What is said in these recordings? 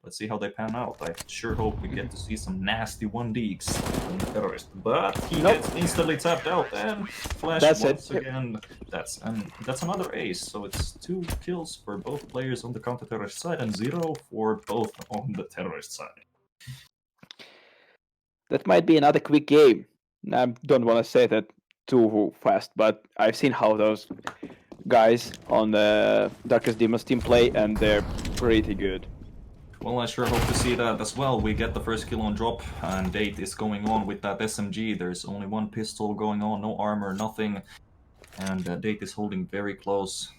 Let's see how they pan out. I sure hope we get to see some nasty 1Ds from the terrorist. But he gets instantly tapped out and flash once again. That's another ace. So it's 2 kills for both players on the counter-terrorist side and 0 for both on the terrorist side. That might be another quick game. I don't want to say that too fast, but I've seen how those guys on the DarketsDemons team play, and they're pretty good. Well, I sure hope to see that as well. We get the first kill on drop, and Date is going on with that SMG. There's only 1 pistol going on, no armor, nothing. And Date is holding very close,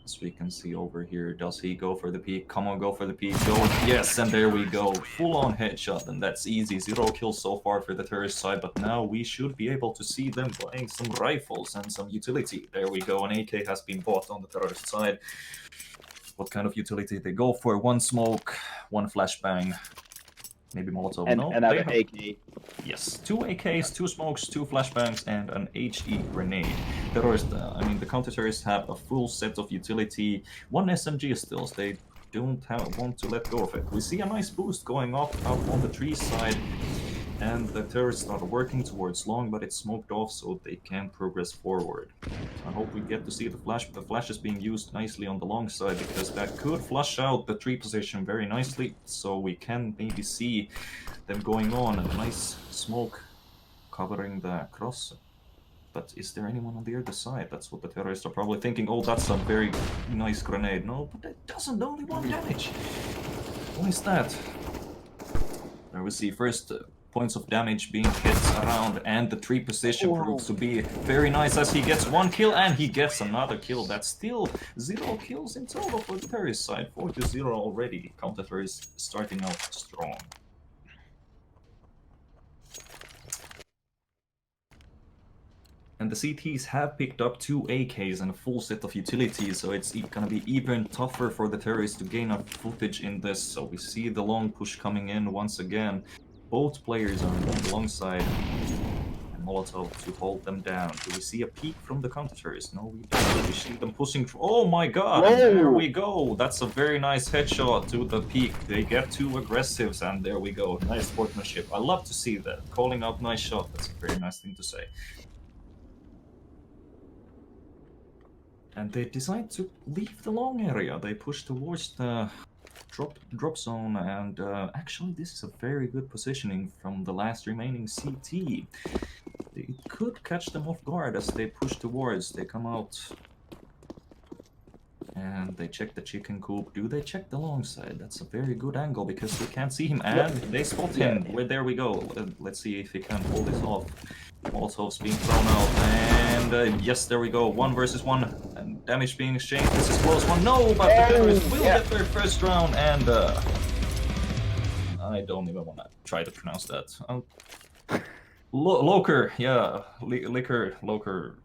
as we can see over here. Does he go for the peak? Come on, go for the peak. Go. Yes, and there we go. Full-on headshot, and that's easy. 0 kills so far for the terrorist side, but now we should be able to see them buying some rifles and some utility. There we go. An AK has been bought on the terrorist side. What kind of utility they go for? 1 smoke, 1 flashbang, maybe Molotov. And no, another AK. Yes, 2 AKs, 2 smokes, 2 flashbangs, and an HE grenade. The counter-terrorists have a full set of utility. 1 SMG still, they don't want to let go of it. We see a nice boost going up on the tree side, and the terrorists are working towards long, but it's smoked off so they can progress forward. I hope we get to see the flash, but the flash is being used nicely on the long side, because that could flush out the tree position very nicely, so we can maybe see them going on. A nice smoke covering the cross. But is there anyone on the other side? That's what the terrorists are probably thinking. Oh, that's a very nice grenade. No, but it doesn't, only 1 damage. What is that? There we see first points of damage being hit around, and the tree position proves to be very nice as he gets 1 kill and he gets another kill. That's still 0 kills in total for the terrorist side. 4-0 already. Counter-terrorists starting out strong. And the CTs have picked up 2 AKs and a full set of utilities, so it's gonna be even tougher for the terrorists to gain up footage in this. So we see the long push coming in once again. Both players are on the long side, and Molotov to hold them down. Do we see a peek from the counter-terrorists? No, we don't. We see them pushing through. Oh my god! There we go! That's a very nice headshot to the peak. They get 2 aggressives, and there we go. Nice sportsmanship. I love to see that. Calling out nice shot. That's a very nice thing to say. And they decide to leave the long area. They push towards the drop zone, and actually this is a very good positioning from the last remaining CT. They could catch them off guard as they push towards. They come out and they check the chicken coop. Do they check the long side? That's a very good angle because they can't see him, and they spot him. Well, there we go. Let's see if he can pull this off. Molotov's being thrown out, and yes, there we go. 1 versus 1, and damage being exchanged. This is close one. No, but the terrorists will get their first round, and I don't even want to try to pronounce that. Loker, yeah, liquor, loker.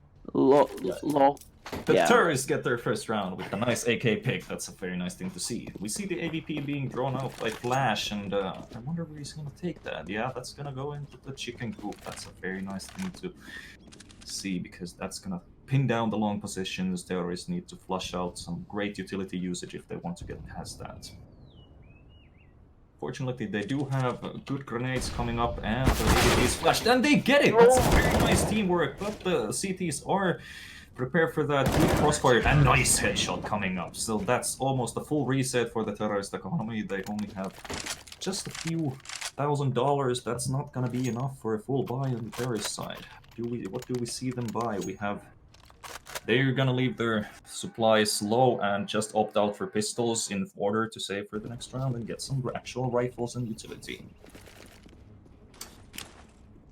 The terrorists get their first round with a nice AK pick. That's a very nice thing to see. We see the AVP being drawn out by Flash, and I wonder where he's going to take that. Yeah, that's going to go into the chicken coop. That's a very nice thing to see, because that's going to pin down the long positions. Terrorists need to flush out some great utility usage if they want to get past that. Fortunately, they do have good grenades coming up, and the AVP is flashed, and they get it! That's very nice teamwork, but the CTs are prepared for that. Good crossfire, and nice headshot coming up. So that's almost a full reset for the terrorist economy. They only have just a few $1,000. That's not gonna be enough for a full buy on the terrorist side. What do we see them buy? They're gonna leave their supplies low and just opt out for pistols in order to save for the next round and get some actual rifles and utility.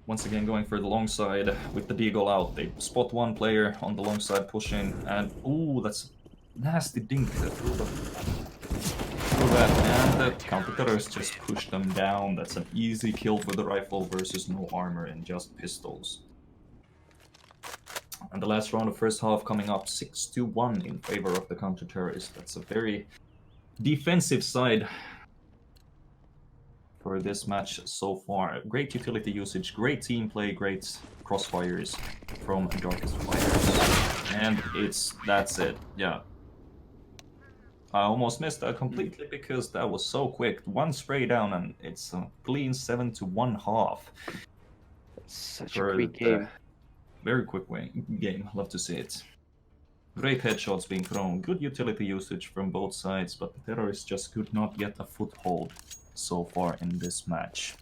Once again, going for the long side with the deagle out. They spot 1 player on the long side pushing, and ooh, that's a nasty dink through that, and the counter-terrorists just push them down. That's an easy kill for the rifle versus no armor and just pistols. And the last round of first half coming up 6-1 in favor of the counter-terrorists. That's a very defensive side for this match so far. Great utility usage, great team play, great crossfires from Darkest Fighters. And that's it, yeah. I almost missed that completely because that was so quick. One spray down and it's a clean 7-1/2. Such a For quick the game. very quick game. Love to see it. Great headshots being thrown. Good utility usage from both sides, but the terrorists just could not get a foothold so far in this match.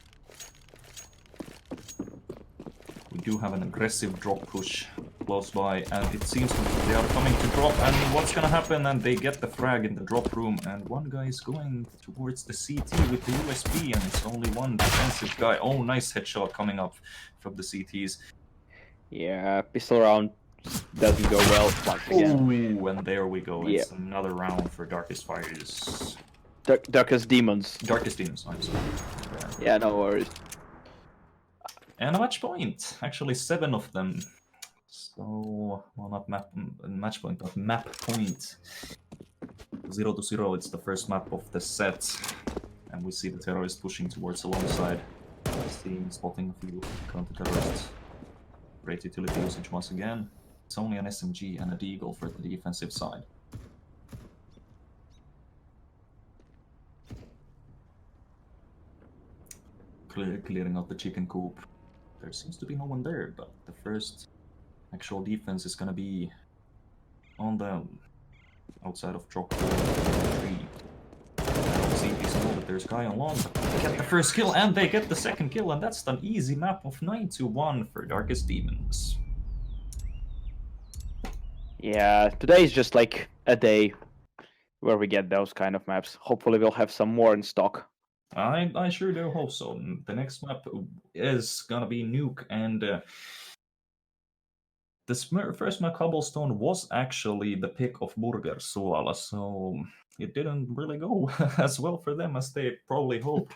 We do have an aggressive drop push close by, and it seems they are coming to drop, and what's gonna happen? And they get the frag in the drop room, and one guy is going towards the CT with the USB, and it's only one defensive guy. Oh, nice headshot coming up from the CTs. Yeah, pistol round doesn't go well once again. Oh, and there we go. Yeah. It's another round for Darkest Fires. Darkest Demons. Darkest Demons, I'm sorry. Yeah, no worries. And a match point. Actually, 7 of them. So, well, not match point, but map point. 0-0, it's the first map of the set. And we see the terrorists pushing towards the long side. Spotting a few counter-terrorists. Great utility usage once again. It's only an SMG and a Deagle for the defensive side. Clearing out the chicken coop. There seems to be no one there, but the first actual defense is gonna be on the outside of drop 3. I don't see these know that there's a guy on long. They get the first kill and they get the second kill, and that's an easy map of 9-1 for Darkest Demons. Yeah, today is just like a day where we get those kind of maps. Hopefully we'll have some more in stock. I sure do hope so. The next map is gonna be Nuke, and this first map, Cobblestone, was actually the pick of Burgersuola, so it didn't really go as well for them as they probably hoped.